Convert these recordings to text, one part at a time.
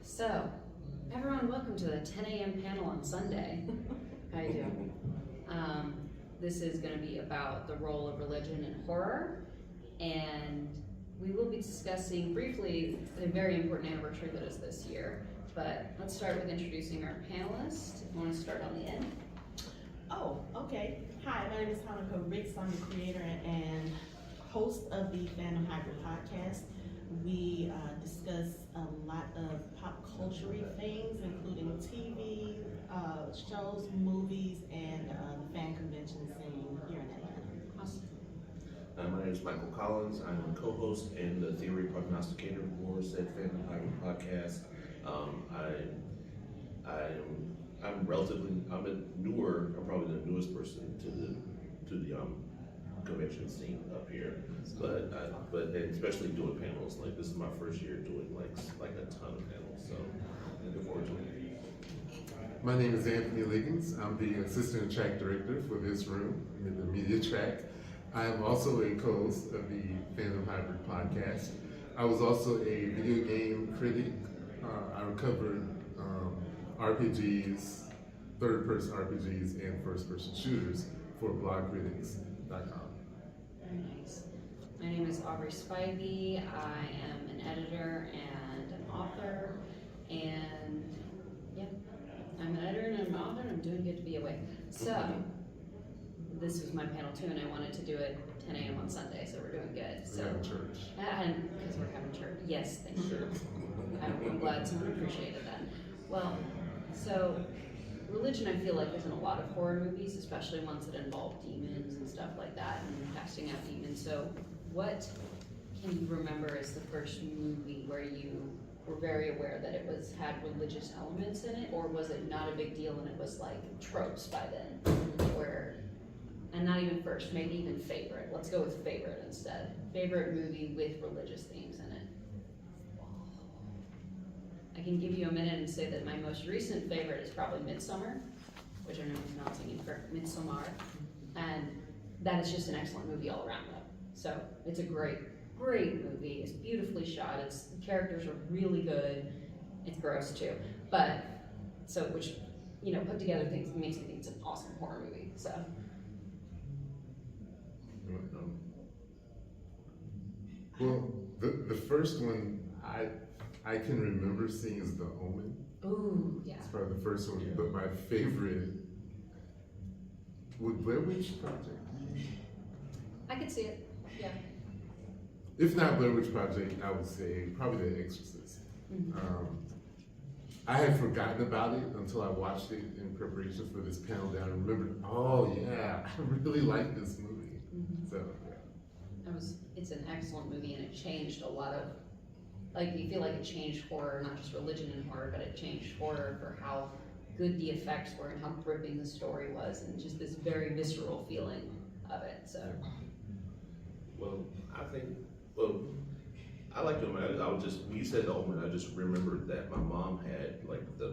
So, everyone, welcome to the 10 a.m. panel on Sunday. How you doing? This is going to be about the role of religion in horror, and we will be discussing briefly a very important anniversary that is this year. But let's start with introducing our panelists. I want to start on the end. Oh, okay. Hi, my name is Hanako M. I'm the creator and host of the Fandom Hybrid podcast. We discuss a lot of pop culture things, including TV, shows, movies, and the fan convention scene here in Atlanta. Awesome. My name is Michael Collins. I'm the co-host and the theory prognosticator for said Fandom Hybrid podcast. I'm probably the newest person to the convention scene up here, but especially doing panels, like this is my first year doing like a ton of panels, so looking forward to it. My name is Anthony Liggins. I'm the assistant track director for this room in the media track. I am also a co-host of the Fandom Hybrid podcast. I was also a video game critic. I covered RPGs, third-person RPGs, and first-person shooters for blogcritics.com. Very nice. My name is Aubrey Spivey. I am an editor and an author, and yeah, I'm an editor and I'm an author, and I'm doing good to be awake. So, this was my panel too, and I wanted to do it 10 a.m. on Sunday, so we're doing good. So, We have church. and because we're having church. Yes, thank you. I'm glad someone appreciated that. Well, so religion, I feel like, is in a lot of horror movies, especially ones that involve demons and stuff like that, and casting out demons. So, what can you remember as the first movie where you were very aware that it had religious elements in it, or was it not a big deal and it was like tropes by then? And not even first, maybe even favorite. Let's go with favorite instead. Favorite movie with religious themes in it. I can give you a minute and say that my most recent favorite is probably Midsommar, which I know is not singing for Midsommar, and that is just an excellent movie all around though. So it's a great movie. It's beautifully shot. The characters are really good. It's gross too, but so which put together things makes me think it's an awesome horror movie. So. Well, the first one I can remember seeing is The Omen. Ooh, yeah. It's probably the first one, but my favorite would Blair Witch Project. I could see it. Yeah. If not Blair Witch Project, I would say probably The Exorcist. Mm-hmm. I had forgotten about it until I watched it in preparation for this panel. That I remembered, oh yeah, I really like this movie. Mm-hmm. So yeah. It's an excellent movie, and it changed a lot of, you feel like it changed horror, not just religion and horror, but it changed horror for how good the effects were and how gripping the story was, and just this very visceral feeling of it. So. Well, I like The Omen. When you said The Omen, I just remembered that my mom had the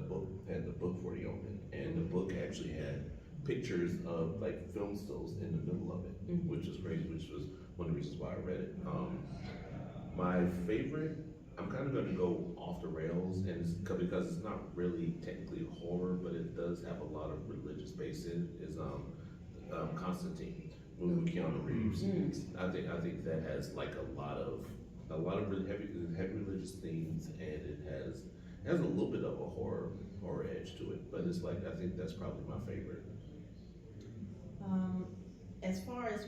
book for The Omen, and the book actually had pictures of film stills in the middle of it, Mm-hmm. which was crazy, which was one of the reasons why I read it. My favorite, I'm kind of going to go off the rails, and it's because it's not really technically horror, but it does have a lot of religious base in it, is Constantine, movie with Keanu Reeves. Mm-hmm. I think that has a lot of really heavy religious themes, and it has a little bit of a horror edge to it, but it's I think that's probably my favorite. As far as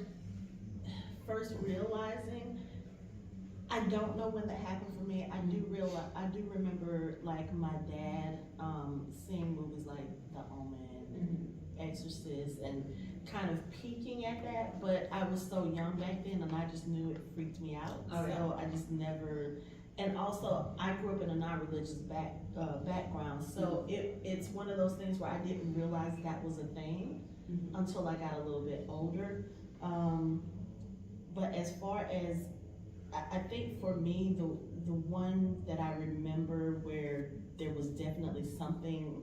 first realizing, I don't know when that happened for me. I do remember my dad seeing movies like The Omen and Exorcist and kind of peeking at that, but I was so young back then and I just knew it freaked me out. Oh, yeah. So I just never, and also I grew up in a non-religious background, so it's one of those things where I didn't realize that was a thing until I got a little bit older. But as far as, I think for me, the one that I remember where there was definitely something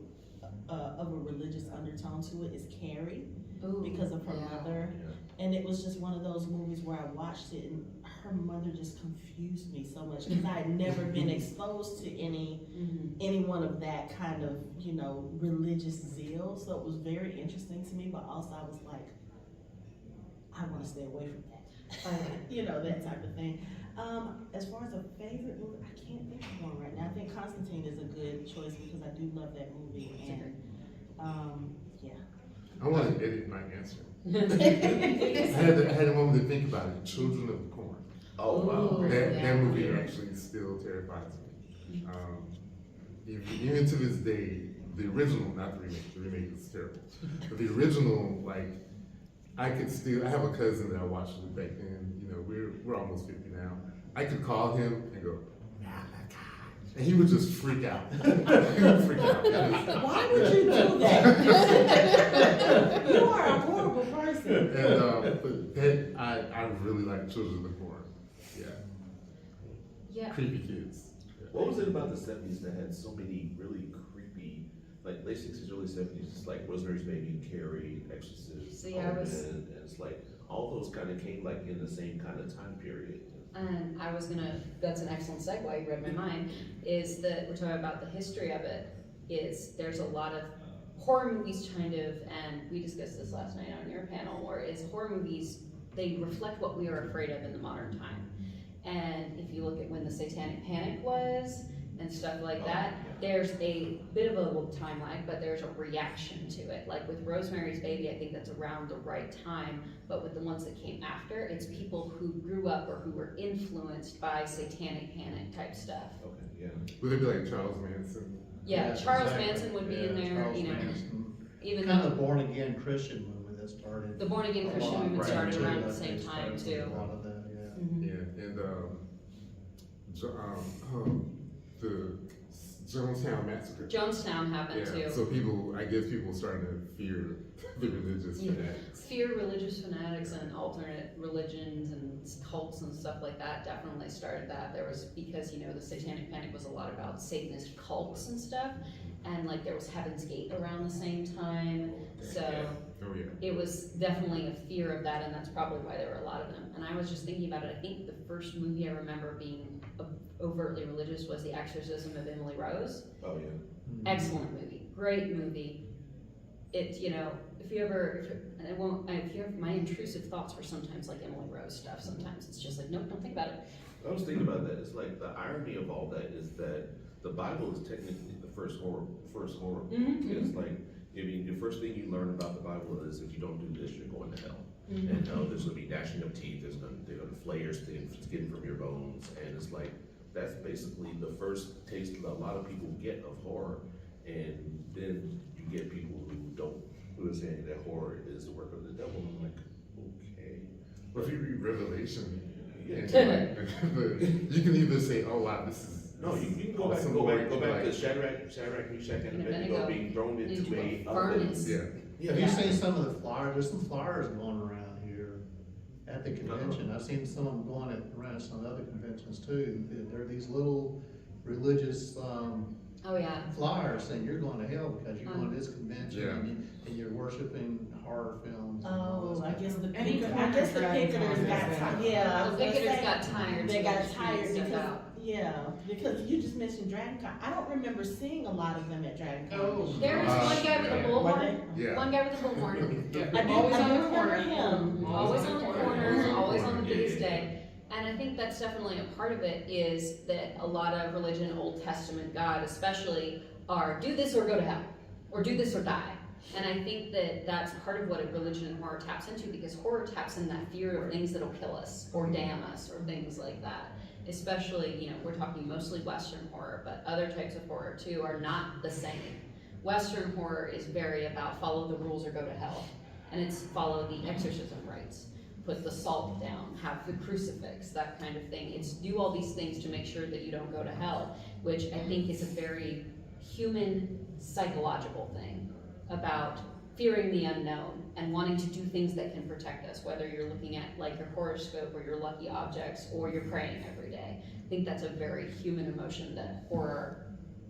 of a religious undertone to it is Carrie. Ooh, Because of her yeah. mother. Yeah. And it was just one of those movies where I watched it and her mother just confused me so much because I had never been exposed to anyone of that kind of, you know, religious zeal. So it was very interesting to me, but also I was like, I want to stay away from that. You know, that type of thing. As far as a favorite movie, I can't think of one right now. I think Constantine is a good choice because I do love that movie, and yeah. I want to edit my answer. I had a moment to think about it. Children of the Corn. Oh, wow. That movie actually still terrifies me. Even to this day, the original, not the remake is terrible. But the original, like, I have a cousin that I watched with back then, you know, we're almost 50 now. I could call him and go, and he would just freak out. He would freak out. Why would you do that? You are a horrible person. And but that I really like Children of the Corn. Yeah. Creepy kids. What was it about the 70s that had so many really creepy, like late 60s, early 70s, just like Rosemary's Baby, Carrie, Exorcist, See, I was- and it's like all those kind of came like in the same kind of time period. And that's an excellent segue, you read my mind, is that we're talking about the history of it, is there's a lot of horror movies kind of, and we discussed this last night on your panel, where is horror movies, they reflect what we are afraid of in the modern time. And if you look at when the Satanic Panic was, and stuff like that, there's a bit of a little time lag, but there's a reaction to it. Like with Rosemary's Baby, I think that's around the right time, but with the ones that came after, it's people who grew up or who were influenced by Satanic Panic type stuff. Okay, yeah. Would it be like Charles Manson? Yeah, Charles Manson would be in there, Charles you know, Manson. even Kind though of born again Christian movement that started. the Born Again a Christian lot movement right started too, around I the same think time started too. A lot of that, yeah. Mhm. Yeah, and the Jonestown Massacre. Jonestown happened too. So I guess people starting to fear the religious fanatics. Fear religious fanatics and alternate religions and cults and stuff like that definitely started that. There was, because, you know, the Satanic Panic was a lot about Satanist cults and stuff, and like there was Heaven's Gate around the same time, so Oh yeah. it was definitely a fear of that, and that's probably why there were a lot of them. And I was just thinking about it, I think the first movie I remember being overtly religious was The Exorcism of Emily Rose. Oh, yeah. Excellent movie, great movie. It, you know, if you have my intrusive thoughts were sometimes like Emily Rose stuff. Sometimes it's just like, nope, don't think about it. I was thinking about that. It's like the irony of all that is that the Bible is technically the first horror. Mm-hmm. It's like, I mean, the first thing you learn about the Bible is if you don't do this, you're going to hell. Mm-hmm. And there's going to be gnashing of teeth. They're going to flay your skin from your bones, and it's like that's basically the first taste that a lot of people get of horror. And then you get people who are saying that horror is the work of the devil. I'm like, okay. Well, if you read Revelation, Yeah. you can either say, "Oh wow, this is." No, you can go back to Shadrach, Meshach, and Abednego being thrown into a furnace. Yeah. Yeah, have you seen some of the flyers? There's some flyers going around here at the convention. I've seen some of them going around some other conventions too. There are these little religious Oh yeah. flyers saying you're going to hell because you're going to this convention Yeah. and you're worshiping horror films. and all Oh, this I kind guess of the stuff. picketers got tired. Yeah, I The was gonna picketers say, got tired. They so got just tired stuff because, out. because you just mentioned Dragon Con. I don't remember seeing a lot of them at Dragon Con. Oh. There was one guy with a Were bullhorn. they? Yeah. One guy with a bullhorn. I do remember him. Always on the corner, always on the Yeah. feast day. And I think that's definitely a part of it, is that a lot of religion, Old Testament God especially, are do this or go to hell, or do this or die. And I think that that's part of what a religion and horror taps into, because horror taps in that fear of things that'll kill us or damn us or things like that. Especially, you know, we're talking mostly Western horror, but other types of horror too are not the same. Western horror is very about follow the rules or go to hell, and it's follow the exorcism rites, put the salt down, have the crucifix, that kind of thing. It's do all these things to make sure that you don't go to hell, which I think is a very human psychological thing about fearing the unknown and wanting to do things that can protect us, whether you're looking at like your horoscope or your lucky objects or you're praying every day. I think that's a very human emotion that horror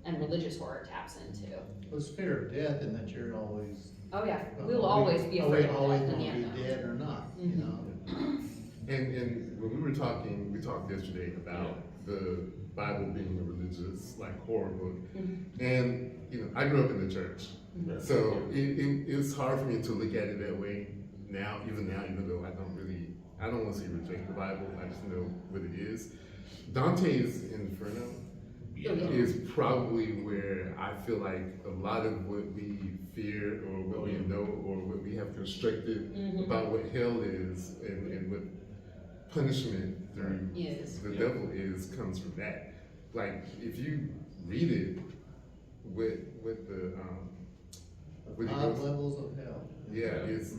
and religious horror taps into. Well, it's fear of death, and that you're always. Oh yeah, we'll always be afraid of always death in going the to unknown. be dead or not, you Mhm. know. And when we talked yesterday about the Bible being a religious, like, horror book. And, I grew up in the church. So it's hard for me to look at it that way now, even though I don't want to say reject the Bible, I just know what it is. Dante's Inferno is probably where I feel like a lot of what we fear or what we know or what we have constructed about what hell is and what punishment through the devil is comes from that. Like, if you read it with the The 5 levels of hell. yeah, it's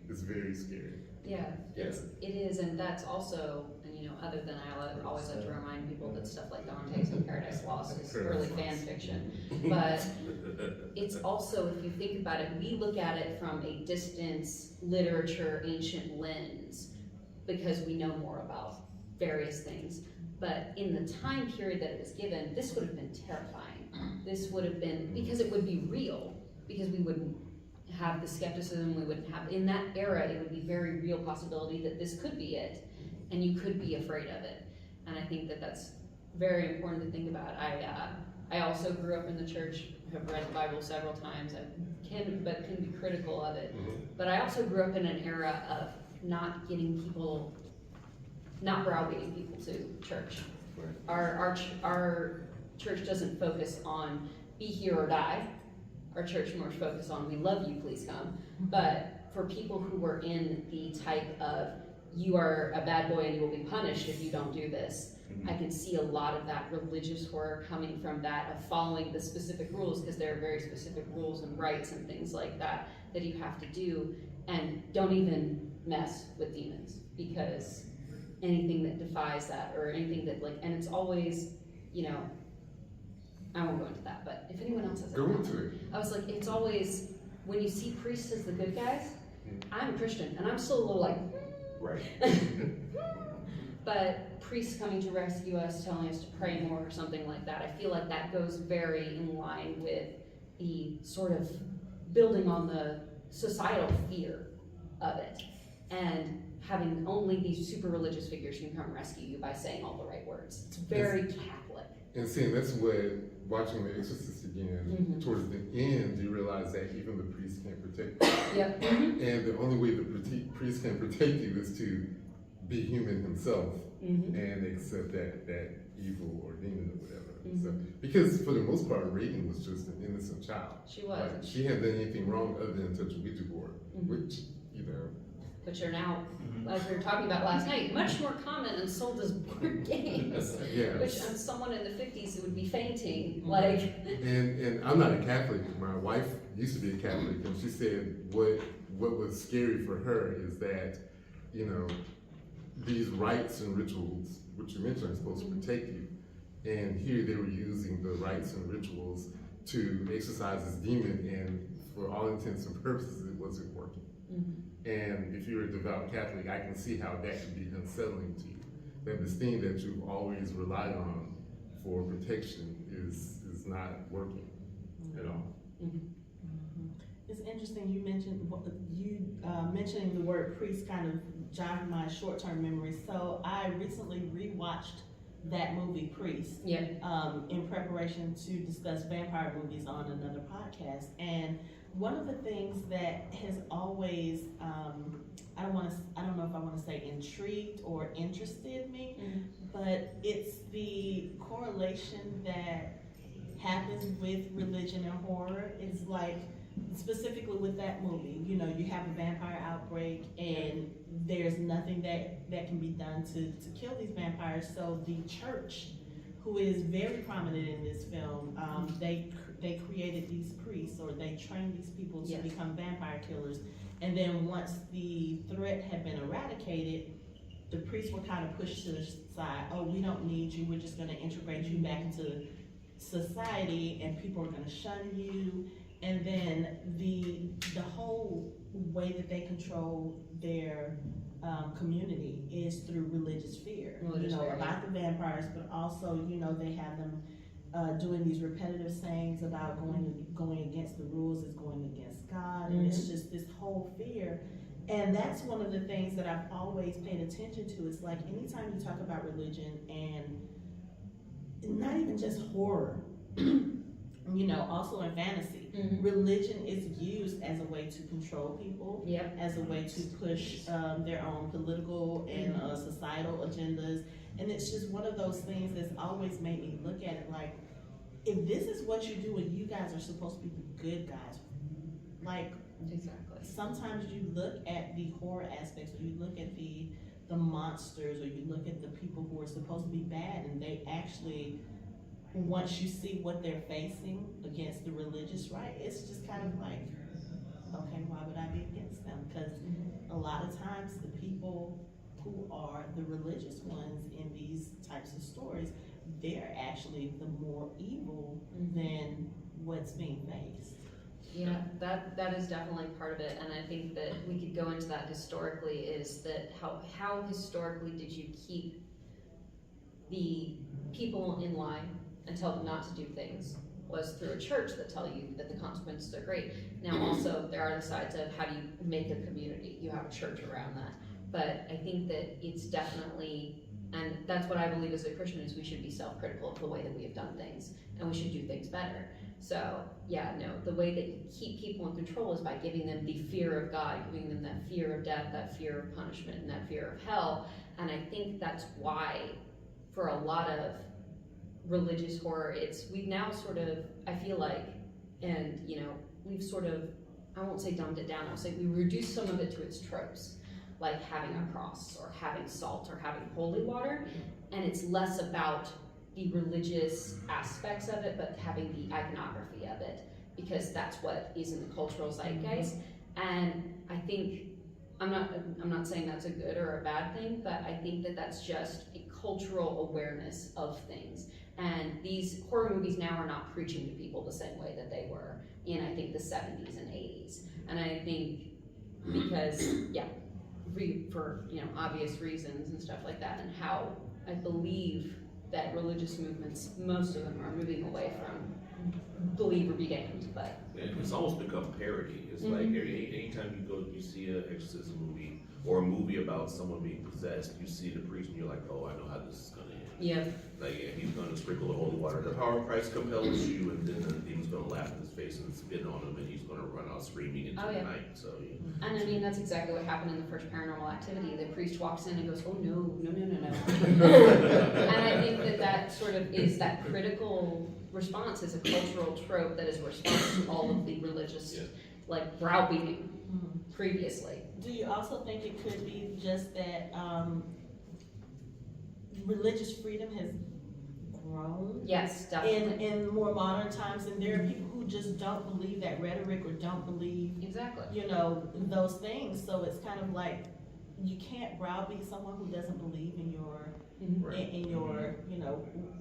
very scary. Yeah, it is, and that's also, and other than I always like to remind people that stuff like Dante's and Paradise Lost is early fan fiction, but it's also, if you think about it, we look at it from a distance, literature, ancient lens, because we know more about various things. But in the time period that it was given, this would have been terrifying. This would have been, because it would be real, because we wouldn't have the skepticism, we wouldn't have, in that era, it would be very real possibility that this could be it, and you could be afraid of it. And I think that that's very important to think about. I also grew up in the church, have read the Bible several times, can be critical of it. But I also grew up in an era of not browbeating people to church. Our church doesn't focus on be here or die. Our church more focused on we love you, please come. But for people who were in the type of you are a bad boy and you will be punished if you don't do this, I can see a lot of that religious horror coming from that, of following the specific rules, because there are very specific rules and rites and things like that that you have to do, and don't even mess with demons, because anything that defies that, or anything that and it's always, I won't go into that, but if anyone else has Go into it. I was like, it's always, when you see priests as the good guys, I'm a Christian, and I'm still a little like, Right. but priests coming to rescue us, telling us to pray more or something like that, I feel like that goes very in line with the sort of building on the societal fear of it, and having only these super religious figures can come rescue you by saying all the right words. It's very Catholic. And seeing that's what, watching The Exorcist again, towards the end, you realize that even the priest can't protect you. Yep. And the only way the priest can protect you is to be human himself and accept that evil or demon or whatever. So, because for the most part, Reagan was just an innocent child. She was. Like, she hadn't done anything wrong other than touch a Ouija board, which, Which are now, as we were talking about last night, much more common and sold as board games. Yes. Which on someone in the 50s would be fainting. And I'm not a Catholic. My wife used to be a Catholic, and she said what was scary for her is that, these rites and rituals, which you mentioned, are supposed to protect you. And here they were using the rites and rituals to exorcise this demon, and for all intents and purposes, it wasn't working. And if you're a devout Catholic, I can see how that can be unsettling to you. That this thing that you've always relied on for protection is not working at all. It's interesting you mentioned mentioning the word priest kind of jogged my short-term memory. So I recently rewatched that movie Priest in preparation to discuss vampire movies on another podcast. And one of the things that has always I don't know if I want to say intrigued or interested me, but it's the correlation that happens with religion and horror. It's like, specifically with that movie, you have a vampire outbreak and there's nothing that can be done to kill these vampires. So the church, who is very prominent in this film, they created these priests, or they trained these people to become vampire killers. And then once the threat had been eradicated, the priests were kind of pushed to the side. Oh, we don't need you. We're just going to integrate you back into society, and people are going to shun you. And then the whole way that they control their community is through religious fear. About the vampires, but also, they have them doing these repetitive sayings about going against the rules is going against God, and it's just this whole fear. And that's one of the things that I've always paid attention to. Is like anytime you talk about religion, and not even just horror, also in fantasy, religion is used as a way to control people, as a way to push their own political and societal agendas. And it's just one of those things that's always made me look at it like, if this is what you do and you guys are supposed to be the good guys, like, Exactly. sometimes you look at the horror aspects, or you look at the monsters, or you look at the people who are supposed to be bad, and they actually, once you see what they're facing against the religious right, it's just kind of like, okay, why would I be against them? Because a lot of times the people who are the religious ones in these types of stories, they're actually the more evil than what's being faced. Yeah, that is definitely part of it, and I think that we could go into that historically. Is that how historically did you keep the people in line and tell them not to do things? Was through a church that tell you that the consequences are great. Now also there are the sides of how do you make a community? You have a church around that. But I think that it's definitely, and that's what I believe as a Christian, is we should be self-critical of the way that we have done things, and we should do things better. So yeah, no, the way that you keep people in control is by giving them the fear of God, giving them that fear of death, that fear of punishment, and that fear of hell. And I think that's why for a lot of religious horror, we've now sort of, I feel like, and we've sort of, I won't say dumbed it down, I'll say we reduced some of it to its tropes, like having a cross or having salt or having holy water, and it's less about the religious aspects of it, but having the iconography of it, because that's what is in the cultural zeitgeist. And I think, I'm not saying that's a good or a bad thing, but I think that that's just a cultural awareness of things. And these horror movies now are not preaching to people the same way that they were in, I think, the 70s and 80s. And I think because, for obvious reasons and stuff like that, and how I believe that religious movements, most of them are moving away from believe or be damned, but it's almost become parody. It's like anytime you see an exorcism movie or a movie about someone being possessed, you see the priest and you're like, oh, I know how this is gonna end. yeah, He's gonna sprinkle the holy water. The power of Christ compels you, and then the demon's gonna laugh in his face and spit on him, and he's gonna run out screaming into the night. So and I mean that's exactly what happened in the first Paranormal Activity. The priest walks in and goes, oh no. And I think that sort of is that critical response is a cultural trope that is a response to all of the religious like browbeating previously. Do you also think it could be just that religious freedom has grown? Yes, definitely. In more modern times, and there are people who just don't believe that rhetoric or don't believe Exactly. those things. So it's kind of like you can't browbeat someone who doesn't believe in your in your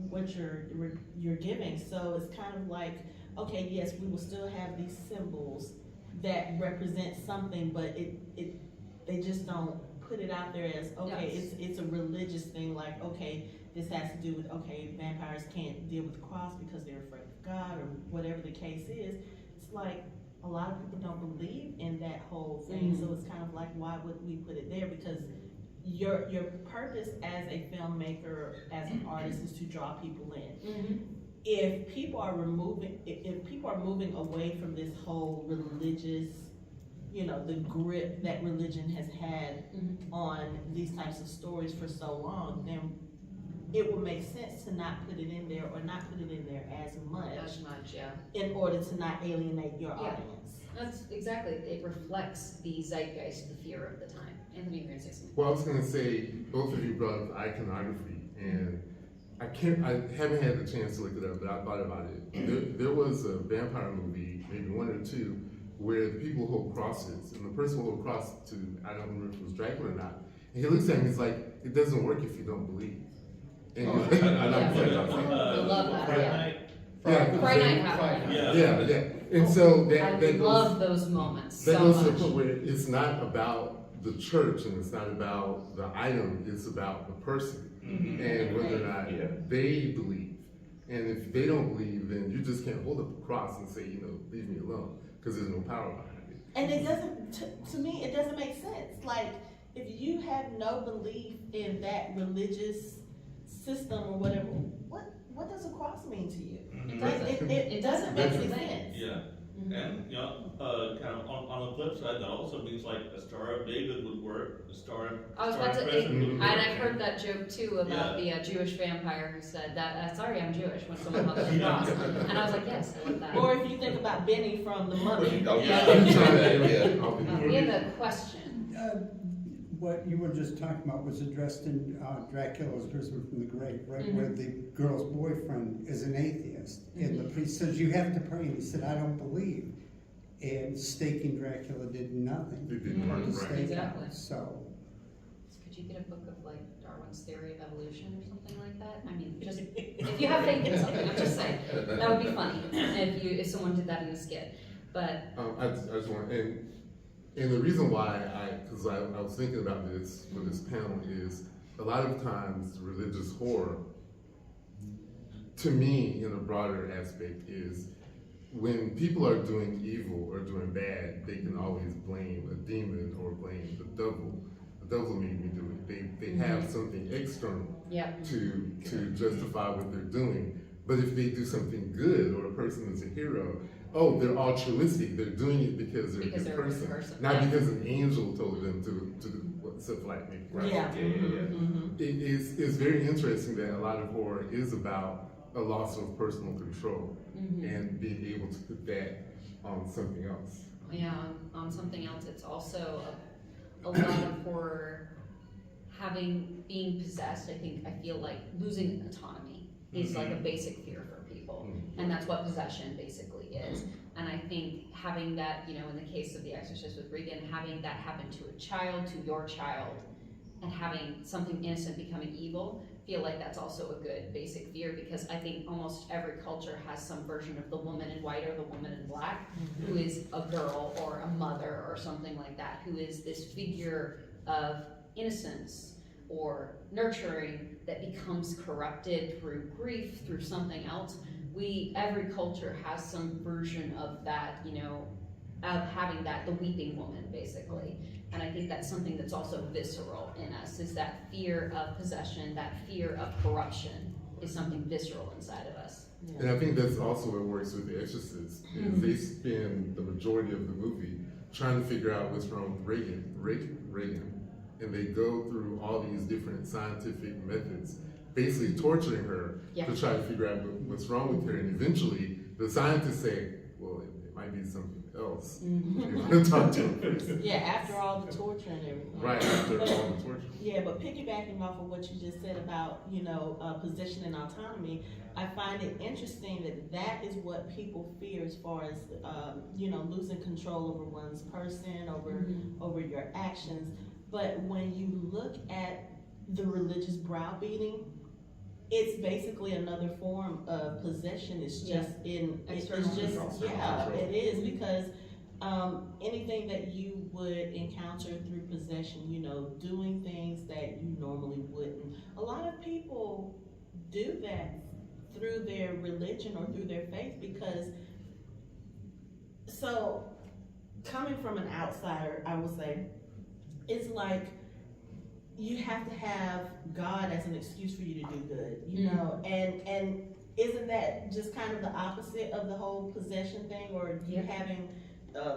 what you're giving. So it's kind of like, okay, yes, we will still have these symbols that represent something, but they just don't put it out there as it's a religious thing, like, okay, this has to do with, okay, vampires can't deal with the cross because they're afraid of God, or whatever the case is. It's like a lot of people don't believe in that whole thing, so it's kind of like, why would we put it there? Because your purpose as a filmmaker, as an artist, is to draw people in. If people are moving away from this whole religious, the grip that religion has had on these types of stories for so long, then it would make sense to not put it in there, or not put it in there as much, in order to not alienate your audience. That's exactly, it reflects the zeitgeist, the fear of the time. Anthony, you're gonna say something. Well, I was going to say, both of you brought up iconography, and I haven't had the chance to look it up, but I thought about it. There was a vampire movie, maybe one or two, where the people hold crosses, and the person will hold cross to, I don't remember if it was Dracula or not, and he looks at me, he's like, it doesn't work if you don't believe. And I love that, Friday Night Halloween. And so I love those moments that so goes much. to the point where it's not about the church, and it's not about the item, it's about the person, and whether or not they believe. And if they don't believe, then you just can't hold up a cross and say, leave me alone, because there's no power behind it. And it doesn't, to me, it doesn't make sense. Like, if you have no belief in that religious system or whatever, what does a cross mean to you? It doesn't make any sense. Yeah, and, you know, kind of on the flip side, that also means like a Star of David would work, a Star of I was about to, Crescent would and work. I've heard that joke too about the Jewish vampire who said that, sorry, I'm Jewish, when someone held the cross. And I was like, yes, I love that. Or if you think about Benny from The Mummy. Oh, Yeah. yeah. We have a question. What you were just talking about was addressed in Dracula's Risen from the Grave, right? Mhm. Where the girl's boyfriend is an atheist. And the priest says, you have to pray. And he said, I don't believe. And staking Dracula did nothing. It didn't work, to right. stake Exactly. out. So, Could you get a book of like Darwin's Theory of Evolution or something like that? I mean, just, if you have faith in something, I'm just saying, that would be funny if someone did that in a skit. But, I just want, and the reason why because I was thinking about this for this panel is a lot of times religious horror, to me, in a broader aspect, is when people are doing evil or doing bad, they can always blame a demon or blame the devil. The devil made me do it. They have something external yeah. to justify what they're doing. But if they do something good or a person is a hero, oh, they're altruistic. They're doing it because they're Because a they're good a good person, person. not Yeah. because an angel told them to do what stuff like me. Right? Yeah. Yeah. It is very interesting that a lot of horror is about a loss of personal control and being able to put that on something else. Yeah, on something else, it's also a lot of horror being possessed. I feel like losing autonomy is like a basic fear for people, and that's what possession basically is. And I think having that, you know, in the case of The Exorcist with Regan, having that happen to a child, to your child, and having something innocent becoming evil, feel like that's also a good basic fear, because I think almost every culture has some version of the woman in white or the woman in black, who is a girl or a mother or something like that, who is this figure of innocence or nurturing that becomes corrupted through grief, through something else. Every culture has some version of that, you know, of having that, the weeping woman, basically. And I think that's something that's also visceral in us, is that fear of possession, that fear of corruption is something visceral inside of us. And I think that's also what works with The Exorcist, is they spend the majority of the movie trying to figure out what's wrong with Regan. And they go through all these different scientific methods, basically torturing her to try to figure out what's wrong with her. And eventually, the scientists say, well, it might be something else. You want to talk to her first. Yeah, after all the torture and everything. Right, after all the torture. Yeah, but piggybacking off of what you just said about, you know, position and autonomy, I find it interesting that is what people fear as far as, you know, losing control over one's person, over your actions. But when you look at the religious browbeating, it's basically another form of possession. It's just External control. It is, because anything that you would encounter through possession, you know, doing things that you normally wouldn't. A lot of people do that through their religion or through their faith, because, so coming from an outsider, I would say, it's like you have to have God as an excuse for you to do good, you know, and isn't that just kind of the opposite of the whole possession thing, or you having,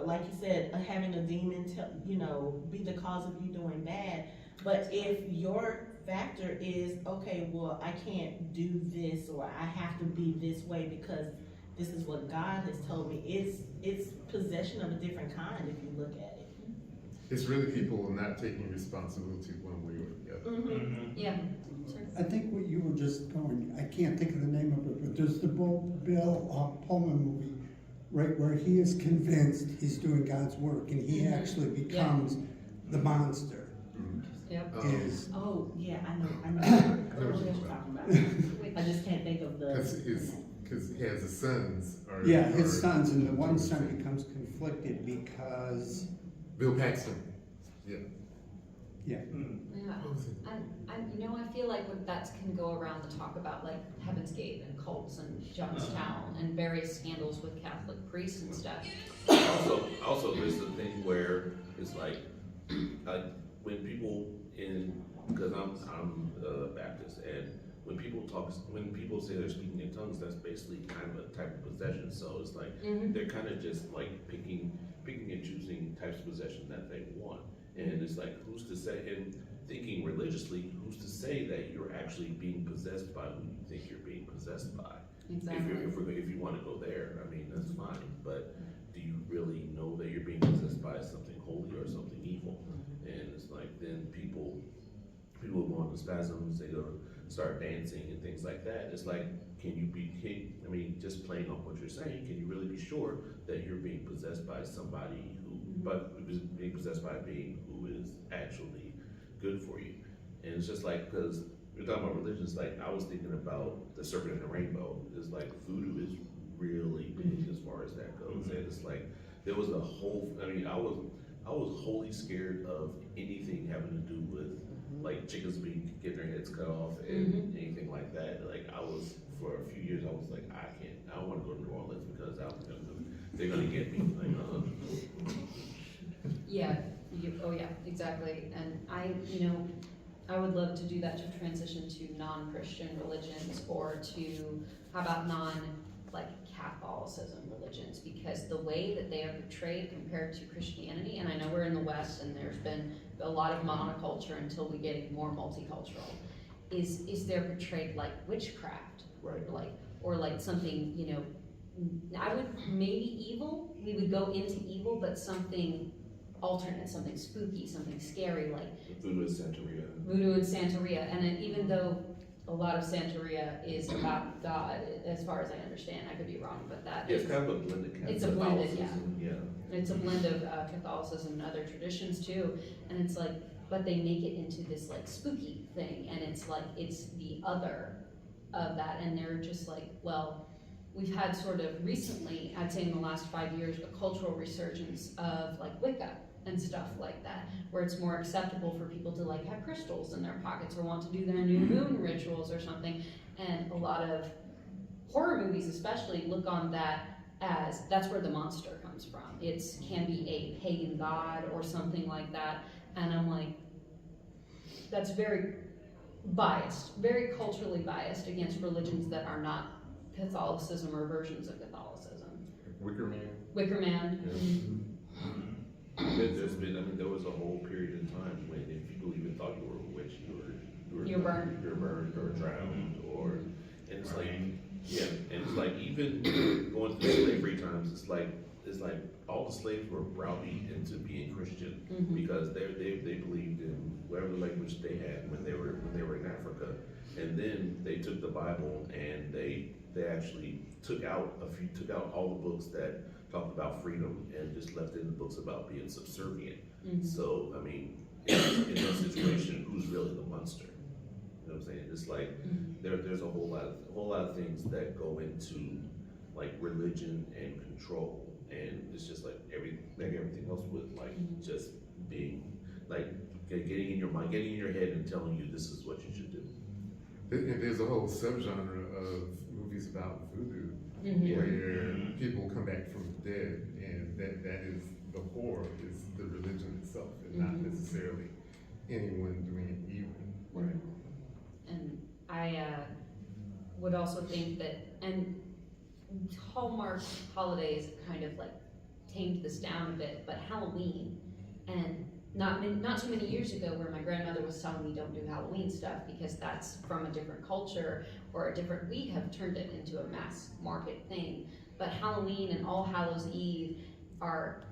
like you said, having a demon, you know, be the cause of you doing bad? But if your factor is, okay, well, I can't do this, or I have to be this way because this is what God has told me, it's possession of a different kind if you look at it. It's really people not taking responsibility one way or the other. Yeah. I think what you were just going, I can't think of the name of it, but there's the Bill Pullman movie, right, where he is convinced he's doing God's work, and he actually becomes the monster. Yep. Oh, yeah, I know what you're talking about. I just can't think of the. Because he has his sons. Yeah, his sons, and the one son becomes conflicted because Bill Paxton. Yeah. Yeah. Yeah, What was it? I feel like that can go around the talk about like Heaven's Gate and cults and Johnstown and various scandals with Catholic priests and stuff. Also, there's the thing where it's like when people because I'm Baptist, and when people say they're speaking in tongues, that's basically kind of a type of possession. So it's like they're kind of just like picking and choosing types of possession that they want, and it's like who's to say? And thinking religiously, who's to say that you're actually being possessed by who you think you're being possessed by? Exactly. If you want to go there, I mean that's fine, but do you really know that you're being possessed by something holy or something evil? And it's like then people go into spasms, they go start dancing and things like that. It's like, just playing on what you're saying, can you really be sure that you're being possessed by somebody being possessed by a being who is actually good for you? And it's just like, because we're talking about religion, it's like, I was thinking about the serpent and the rainbow. It's like, voodoo is really big as far as that goes. And it's like, there was a whole, I was wholly scared of anything having to do with like chickens getting their heads cut off and anything like that. Like for a few years, I was like, I don't want to go to New Orleans because they're gonna get me. Like, Yeah, exactly. And I would love to do that, to transition to non-Christian religions, or to, how about Catholicism religions, because the way that they are portrayed compared to Christianity, and I know we're in the West and there's been a lot of monoculture until we get more multicultural, is they're portrayed like witchcraft, right? Or like something, I would maybe evil. We would go into evil, but something alternate, something spooky, something scary, like Voodoo and Santeria. Voodoo and Santeria, and even though a lot of Santeria is about God, as far as I understand, I could be wrong, but It's kind of a blended it's a blended, yeah. It's a blend of Catholicism and other traditions too, and it's like, but they make it into this like spooky thing, and it's like, it's the other of that, and they're just like, well, we've had sort of recently, I'd say in the last 5 years, a cultural resurgence of like Wicca and stuff like that, where it's more acceptable for people to like have crystals in their pockets or want to do their new moon rituals or something. And a lot of horror movies especially look on that as, that's where the monster comes from. Can be a pagan god or something like that. And I'm like, that's very biased, very culturally biased against religions that are not Catholicism or versions of Catholicism. Wicker Man. Wicker Man. There was a whole period in time when if people even thought you were a witch, You were burned. You were burned or drowned, and it's like, yeah, and it's like even going through slavery times, it's like all the slaves were browbeat into being Christian because they believed in whatever language they had when they were in Africa, and then they took the Bible and they actually took out all the books that talked about freedom and just left in the books about being subservient. So in that situation, who's really the monster? You know what I'm saying? It's like there's a whole lot of things that go into like religion and control, and it's just like everything else with like just being like getting in your mind, getting in your head, and telling you this is what you should do. And there's a whole subgenre of movies about voodoo where people come back from the dead, and that is the horror, is the religion itself, and not necessarily anyone doing evil. Right. And I would also think that, and Hallmark holidays kind of like tamed this down a bit, but Halloween, and not too many years ago, where my grandmother was telling me don't do Halloween stuff because that's from a different culture or we have turned it into a mass market thing. But Halloween and All Hallows Eve are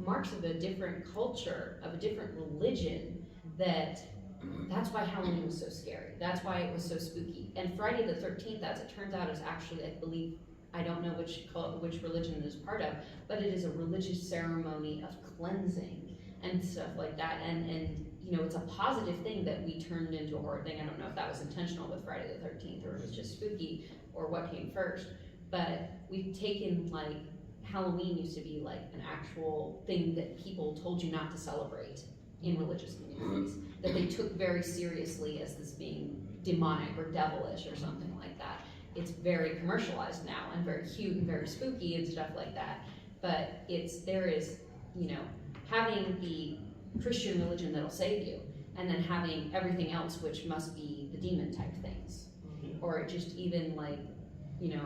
marks of a different culture, of a different religion, that's why Halloween was so scary. That's why it was so spooky. And Friday the 13th, as it turns out, is actually, I believe, I don't know which religion it is part of, but it is a religious ceremony of cleansing and stuff like that, and it's a positive thing that we turned into a horror thing. I don't know if that was intentional with Friday the 13th or it was just spooky or what came first, but we've taken like Halloween used to be like an actual thing that people told you not to celebrate, in religious communities that they took very seriously as this being demonic or devilish or something like that. It's very commercialized now and very cute and very spooky and stuff like that. But there is, having the Christian religion that'll save you, and then having everything else which must be the demon type things. Or just even like,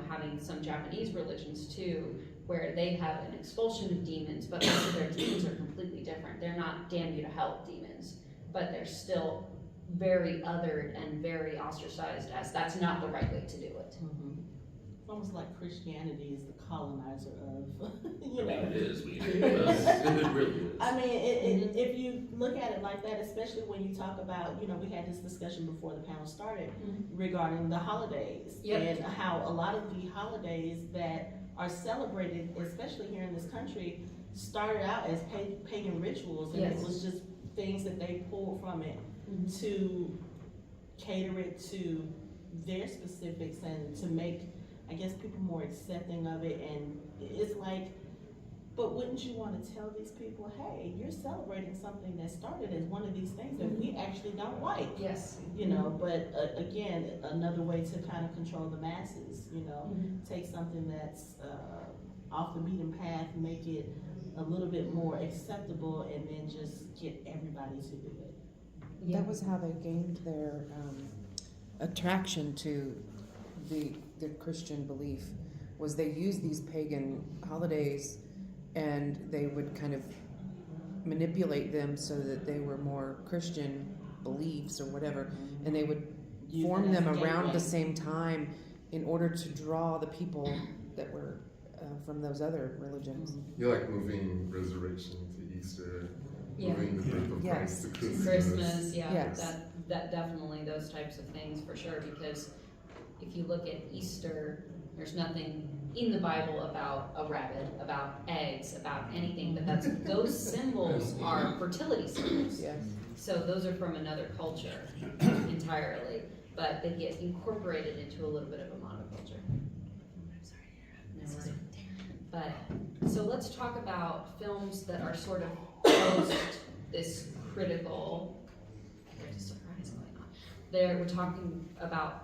having some Japanese religions too, where they have an expulsion of demons, but most of their demons are completely different. They're not damn you to hell demons, but they're still very othered and very ostracized as that's not the right way to do it. It's almost like Christianity is the colonizer of, It is. It really is. I mean, if you look at it like that, especially when you talk about, we had this discussion before the panel started regarding the holidays and how a lot of the holidays that are celebrated, especially here in this country, started out as pagan rituals, and it was just things that they pulled from it to cater it to their specifics and to make, I guess, people more accepting of it. And it's like, but wouldn't you want to tell these people, hey, you're celebrating something that started as one of these things that we actually don't like? Yes. But again, another way to kind of control the masses, take something that's off the beaten path, make it a little bit more acceptable, and then just get everybody to do it. That was how they gained their attraction to the Christian belief, was they used these pagan holidays and they would kind of manipulate them so that they were more Christian beliefs or whatever, and they would form them around the same time in order to draw the people that were from those other religions. You're like moving resurrection to Easter, moving the birth of Christ to Christmas. Christmas, Yes. that definitely those types of things for sure, because if you look at Easter, there's nothing in the Bible about a rabbit, about eggs, about anything, but those symbols are fertility symbols. Yes. So those are from another culture entirely, but they get incorporated into a little bit of a monoculture. No worries. But so let's talk about films that are sort of post this critical. There's a surprise going on. We're talking about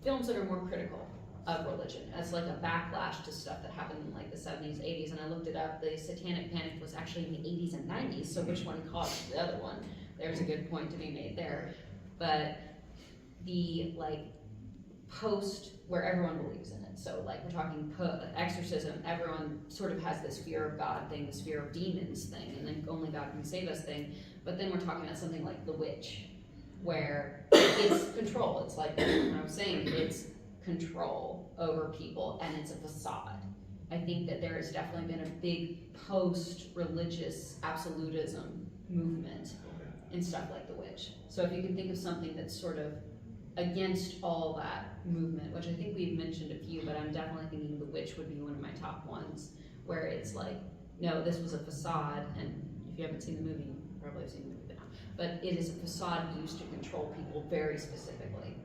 films that are more critical of religion as like a backlash to stuff that happened in like the 70s, 80s, and I looked it up. The Satanic Panic was actually in the 80s and 90s, so which one caused the other one? There's a good point to be made there. But the like post where everyone believes in it, so like we're talking exorcism, everyone sort of has this fear of God thing, this fear of demons thing, and then only God can save us thing. But then we're talking about something like The Witch, where it's control. It's like what I was saying, it's control over people, and it's a facade. I think that there has definitely been a big post-religious absolutism movement in stuff like The Witch. So if you can think of something that's sort of against all that movement, which I think we've mentioned a few, but I'm definitely thinking The Witch would be one of my top ones, where it's like, no, this was a facade, and if you haven't seen the movie, you probably have seen the movie by now, but it is a facade used to control people very specifically.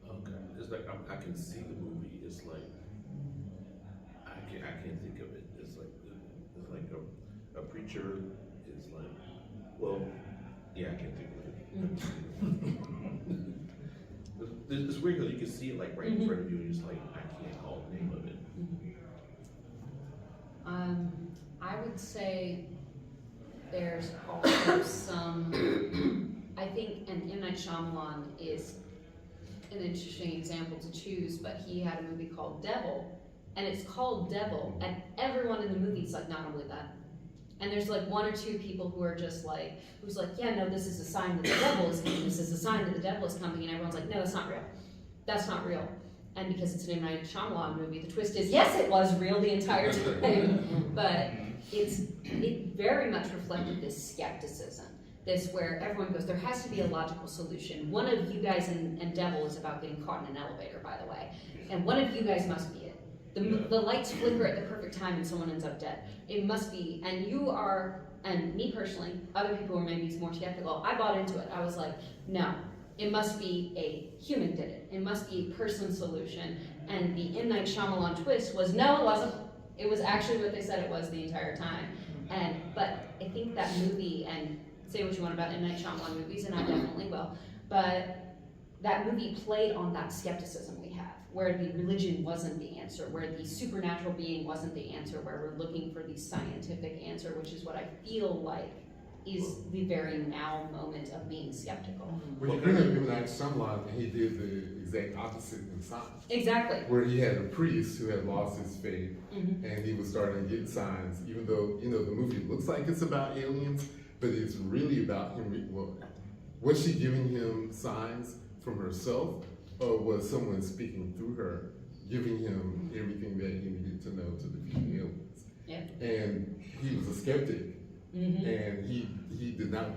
Okay, it's like I can see the movie. It's like I can't think of it. It's like a preacher is like, well, yeah, I can't think of it. It's weird because you can see it like right in front of you, and you're just like, I can't call the name of it. I would say there's also some, I think, and M. Night Shyamalan is an interesting example to choose, but he had a movie called Devil, and it's called Devil, and everyone in the movie is like, no, I don't believe that. And there's like one or two people who are just like, who's like, yeah, no, this is a sign that the devil is coming, this is a sign that the devil is coming, and everyone's like, no, that's not real. That's not real. And because it's an M. Night Shyamalan movie, the twist is, yes, it was real the entire time. But it very much reflected this skepticism, this where everyone goes, there has to be a logical solution. One of you guys in Devil is about getting caught in an elevator, by the way. And one of you guys must be it. The lights flicker at the perfect time and someone ends up dead. It must be, and you are, and me personally, other people who are maybe more skeptical, I bought into it. I was like, no, it must be a human did it. It must be a person solution. And the M. Night Shyamalan twist was, no, it wasn't. It was actually what they said it was the entire time. But I think that movie, and say what you want about M. Night Shyamalan movies, and I definitely will, but that movie played on that skepticism we have, where the religion wasn't the answer, where the supernatural being wasn't the answer, where we're looking for the scientific answer, which is what I feel like is the very now moment of being skeptical. When you bring up M. Night Shyamalan, he did the exact opposite in Signs. Exactly. Where he had a priest who had lost his faith, Mhm. and he was starting to get signs, even though, you know, the movie looks like it's about aliens, but it's really about him. Well, was she giving him signs from herself, or was someone speaking through her, giving him everything that he needed to know to defeat the aliens? Yeah. And he was a skeptic, and he did not,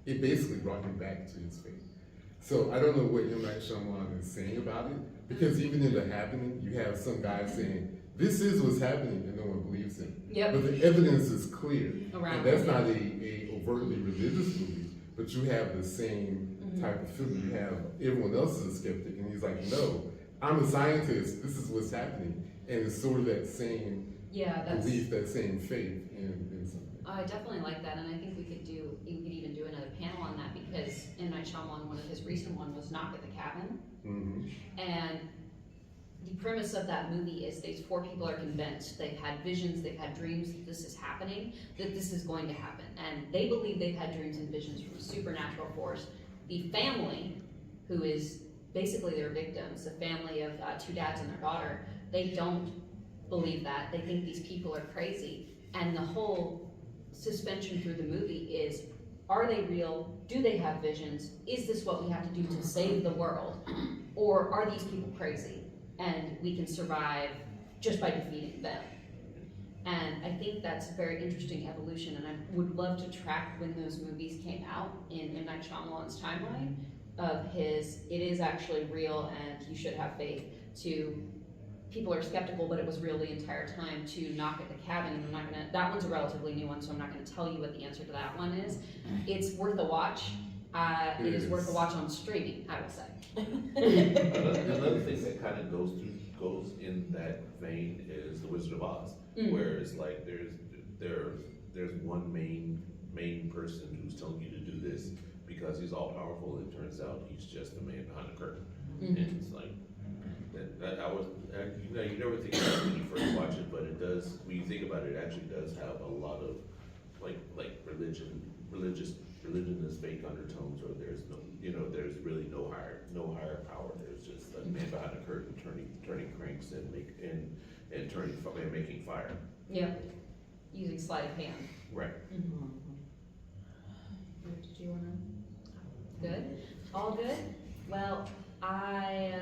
it basically brought him back to his faith. So I don't know what M. Night Shyamalan is saying about it, because even in The Happening, you have some guy saying, this is what's happening, and no one believes him. Yep. But the evidence is clear. Around And that's it. not a overtly religious movie, but you have the same type of feeling. You have everyone else is a skeptic, and he's like, no, I'm a scientist, this is what's happening. And it's sort of that same belief, that same faith in something. I definitely like that, and I think we could even do another panel on that, because M. Night Shyamalan, one of his recent one was Knock at the Cabin, and the premise of that movie is these 4 people are convinced, they've had visions, they've had dreams that this is happening, that this is going to happen, and they believe they've had dreams and visions from a supernatural force. The family, who is basically their victims, the family of 2 dads and their daughter, they don't believe that, they think these people are crazy, and the whole suspension through the movie is, are they real? Do they have visions? Is this what we have to do to save the world? Or are these people crazy and we can survive just by defeating them? And I think that's a very interesting evolution, and I would love to track when those movies came out in M. Night Shyamalan's timeline of his, it is actually real and you should have faith, to people are skeptical, but it was real the entire time, to Knock at the Cabin. And I'm not gonna, that one's a relatively new one, so I'm not gonna tell you what the answer to that one is. It's worth a watch. It is worth a watch on streaming, I will say. Another thing that kind of goes in that vein is The Wizard of Oz, where it's like there's one main person who's telling you to do this because he's all powerful. It turns out he's just the man behind the curtain, and it's like. You never think about it when you first watch it, but it does, when you think about it, it actually does have a lot of, like religion is fake undertones, or there's no, there's really no higher power, there's just a man behind the curtain turning cranks and making fire. Yeah, using sleight of hand. Right. Did you wanna? Good? All good? Well, I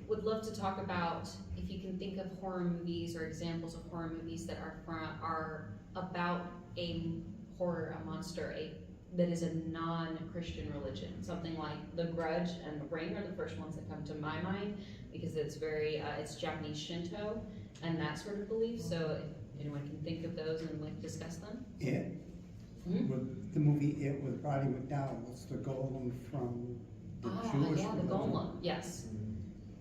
would love to talk about, if you can think of horror movies or examples of horror movies that are about a horror, a monster, that is a non-Christian religion. Something like The Grudge and The Ring are the first ones that come to my mind, because it's very, it's Japanese Shinto and that sort of belief. So if anyone can think of those and like discuss them. With the movie It with Roddy McDowell, it's the golem from the Jewish yeah, the religion. golem, yes.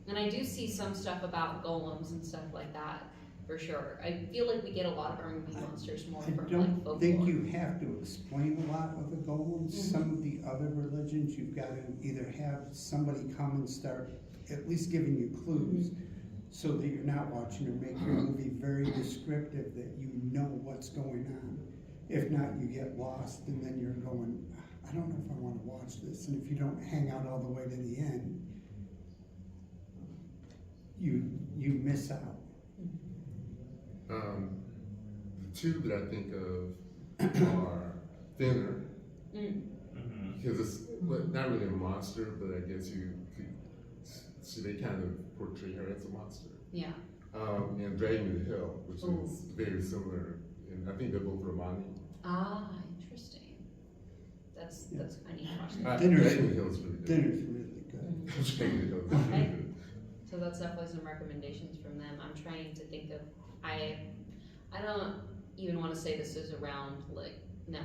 And I do see some stuff about golems and stuff like that, for sure. I feel like we get a lot of our movie monsters more I from like don't folklore. think you have to explain a lot with the golems. Some of the other religions, you've got to either have somebody come and start at least giving you clues, so that you're not watching or make your movie very descriptive, that you know what's going on. If not, you get lost, and then you're going, I don't know if I want to watch this. And if you don't hang out all the way to the end, you miss out. The two that I think of are Thinner, because it's not really a monster, but I guess so they kind of portray her as a monster. Yeah. And Dragging Me to Hell, which is very similar, and I think they're both Romani. Ah, interesting. That's I need to watch that. Dinner's Dragging Me to Hell is really good. Dinner's really good. Dragging Me to Hell is really Okay. good. So that's definitely some recommendations from them. I'm trying to think of, I don't even want to say this is around, like, no.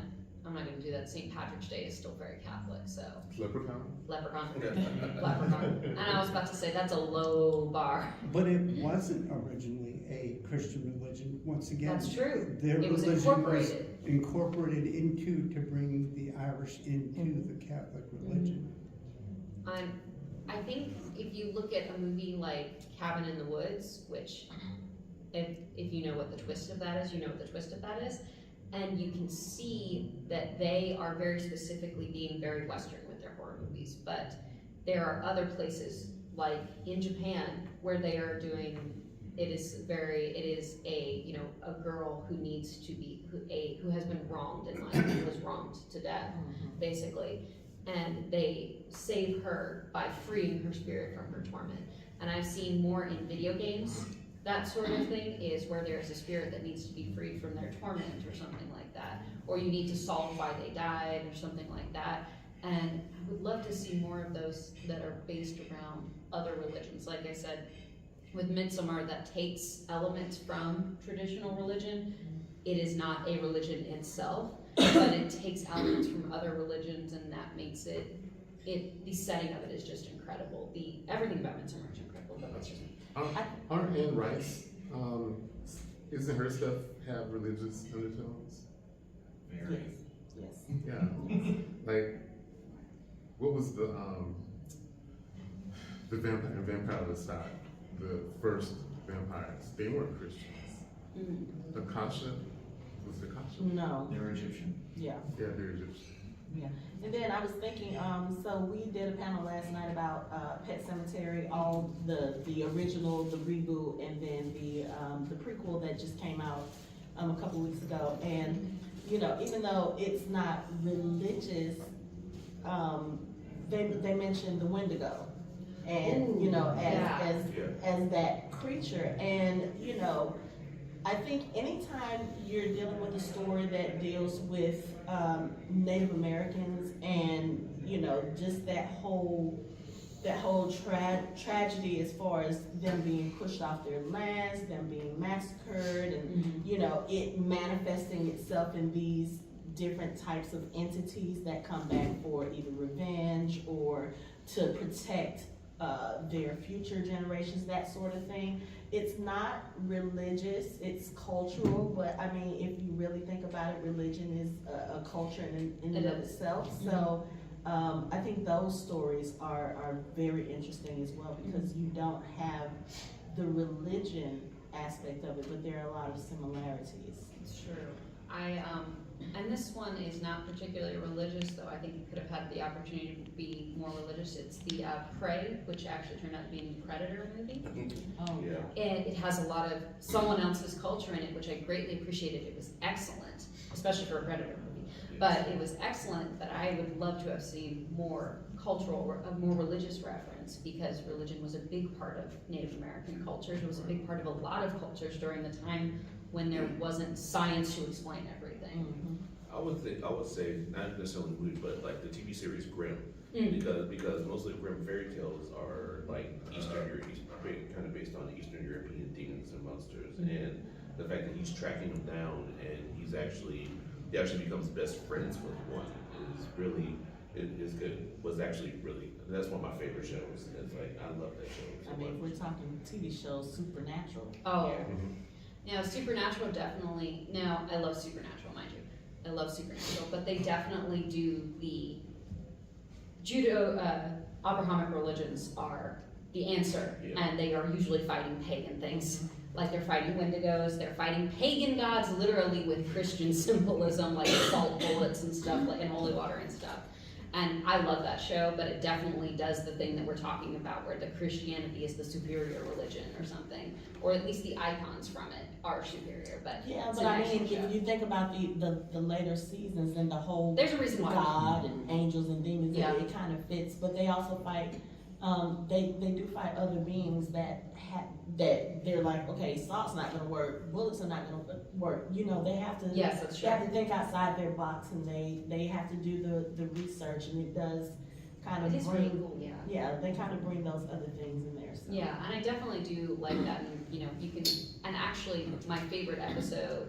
I'm not gonna do that. St. Patrick's Day is still very Catholic, so Leprechaun? leprechaun, leprechaun. And I was about to say that's a low bar. But it wasn't originally a Christian religion, once again. That's true. Their It was religion incorporated. incorporated into, to bring the Irish into the Catholic religion. I think if you look at a movie like Cabin in the Woods, which if you know what the twist of that is, you know what the twist of that is. And you can see that they are very specifically being very Western with their horror movies. But there are other places, like in Japan, where they are doing, it is a a girl who needs to be, who has been wronged in life, who was wronged to death, basically. And they save her by freeing her spirit from her torment. And I've seen more in video games. That sort of thing is where there's a spirit that needs to be freed from their torment or something like that. Or you need to solve why they died or something like that. And I would love to see more of those that are based around other religions. Like I said, with Midsommar, that takes elements from traditional religion. It is not a religion itself, but it takes elements from other religions, and that makes the setting of it is just incredible. Everything about Midsommar is incredible, but that's just me. Aren't Anne Rice, isn't her stuff have religious undertones? Yes, yes. Yeah. Like, what was the Vampire Lestat, the first vampires? They weren't Christians. Akasha, was it Akasha? No, They're Egyptian. yeah. Yeah, they're Egyptian. Yeah, and then I was thinking, so we did a panel last night about Pet Sematary, all the original, the reboot, and then the prequel that just came out a couple weeks ago. And even though it's not religious, they mentioned the Wendigo, and as that creature, and I think anytime you're dealing with a story that deals with Native Americans and just that whole tragedy as far as them being pushed off their lands, them being massacred, and it manifesting itself in these different types of entities that come back for either revenge or to protect their future generations, that sort of thing. It's not religious, it's cultural, but I mean, if you really think about it, religion is a culture in and of itself. So I think those stories are very interesting as well, because you don't have the religion aspect of it, but there are a lot of similarities. It's true. And this one is not particularly religious, though I think it could have had the opportunity to be more religious. It's the Prey, which actually turned out to be the Predator movie. Oh, Yeah. And it has a lot of someone else's culture in it, which I greatly appreciated. It was excellent, especially for a Predator movie. But it was excellent, but I would love to have seen more cultural, a more religious reference, because religion was a big part of Native American cultures. It was a big part of a lot of cultures during the time when there wasn't science to explain everything. I would say not necessarily the movie, but like the TV series Grimm, Mm. because most of the Grimm fairy tales are like kind of based on Eastern European demons and monsters, and the fact that he's tracking them down and he actually becomes best friends with one is really is good. Was actually really, that's one of my favorite shows. It's like I love that show so I mean, if much. we're talking TV shows, Supernatural. Oh, Mhm. now Supernatural definitely. Now I love Supernatural, mind you. I love Supernatural, but they definitely do the Abrahamic religions are the answer, and they are usually fighting pagan things. Like they're fighting Wendigos, they're fighting pagan gods literally with Christian symbolism, like salt bullets and stuff, like and holy water and stuff. And I love that show, but it definitely does the thing that we're talking about, where the Christianity is the superior religion or something, or at least the icons from it are superior. But Yeah, it's but an I mean, excellent show. if you think about the later seasons and the whole There's a reason why. God and angels and demons, Yeah. it kind of fits. But they also fight. They do fight other beings that they're like, okay, salt's not gonna work, bullets are not gonna work. They have to. Yes, that's They true. have to think outside their box, and they have to do the research, and it does kind of It is bring. really cool, yeah. Yeah, they kind of bring those other things in there. So. Yeah, and I definitely do like that. And, you can, and actually, my favorite episode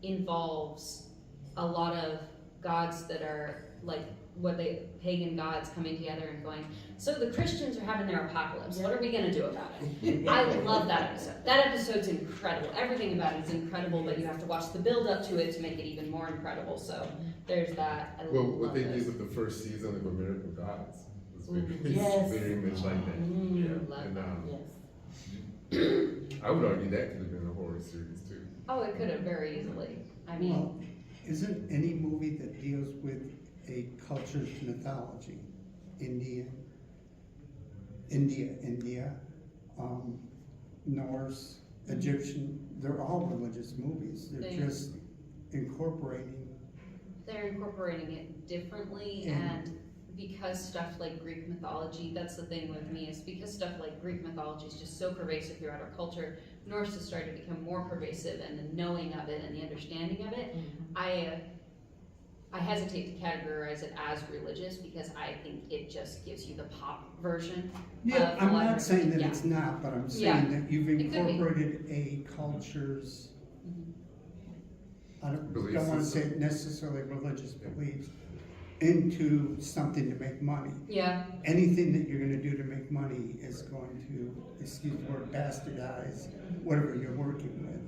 involves a lot of gods that are like pagan gods coming together and going, so the Christians are having their apocalypse. What are we gonna do about it? I love that episode. That episode's incredible. Everything about it is incredible, but you have to watch the build up to it to make it even more incredible. So there's that. Well, what love they those. did with the first season of American Gods was very, Yes. very much like that. Love And Yes. I would argue that could have been a horror series too. Oh, it could have very easily. I mean, Well, isn't any movie that deals with a culture's mythology, India, Norse, Egyptian, they're all religious movies. They're They- just incorporating. they're incorporating it differently, Yeah. and because stuff like Greek mythology, that's the thing with me, is because stuff like Greek mythology is just so pervasive throughout our culture, Norse has started to become more pervasive, and the knowing of it and the understanding of it, I hesitate to categorize it as religious, because I think it just gives you the pop version. Yeah, of I'm a lot of not saying that yeah. it's not, but I'm saying Yeah. that you've It could be. incorporated a culture's, I Belief don't wanna system. say necessarily religious beliefs, into something to make money. Yeah, Anything that you're gonna do to make money is going to, excuse the word, bastardize whatever you're working with.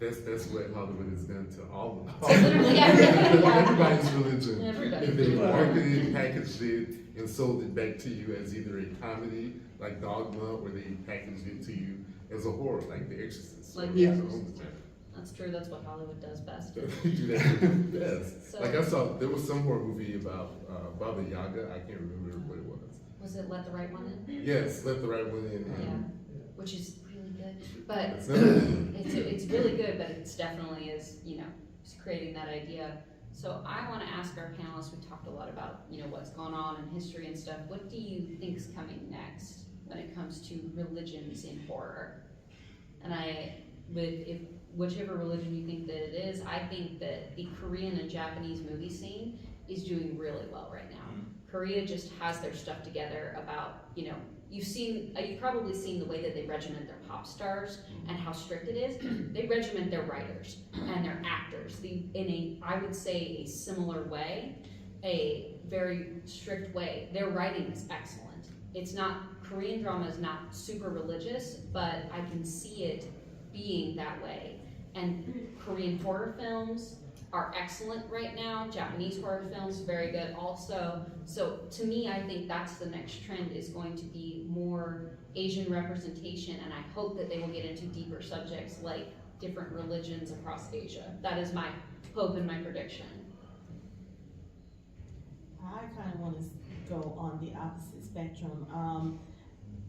That's what Hollywood has done to all literally everybody. everybody's religion. Everybody. And they marketed it, packaged it, and sold it back to you as either a comedy like Dogma, or they packaged it to you as a horror like The Exorcist. Like The that's true, that's what Hollywood does best. They do that best. So- Like I saw, there was some horror movie about Baba Yaga. I can't remember what it was. Was it Let the Right One In? Yes, Let the Right One In. Yeah, which is really good, but It's not- it's really good, but it's definitely is, it's creating that idea. So I want to ask our panelists, we talked a lot about, what's going on in history and stuff. What do you think's coming next when it comes to religions in horror? And if whichever religion you think that it is, I think that the Korean and Japanese movie scene is doing really well right now. Korea just has their stuff together about, you've probably seen the way that they regiment their pop stars and how strict it is. They regiment their writers and their actors I would say, a similar way, a very strict way. Their writing is excellent. Korean drama is not super religious, but I can see it being that way. And Korean horror films are excellent right now. Japanese horror films, very good also. So to me, I think that's the next trend, is going to be more Asian representation, and I hope that they will get into deeper subjects like different religions across Asia. That is my hope and my prediction. I kind of want to go on the opposite spectrum.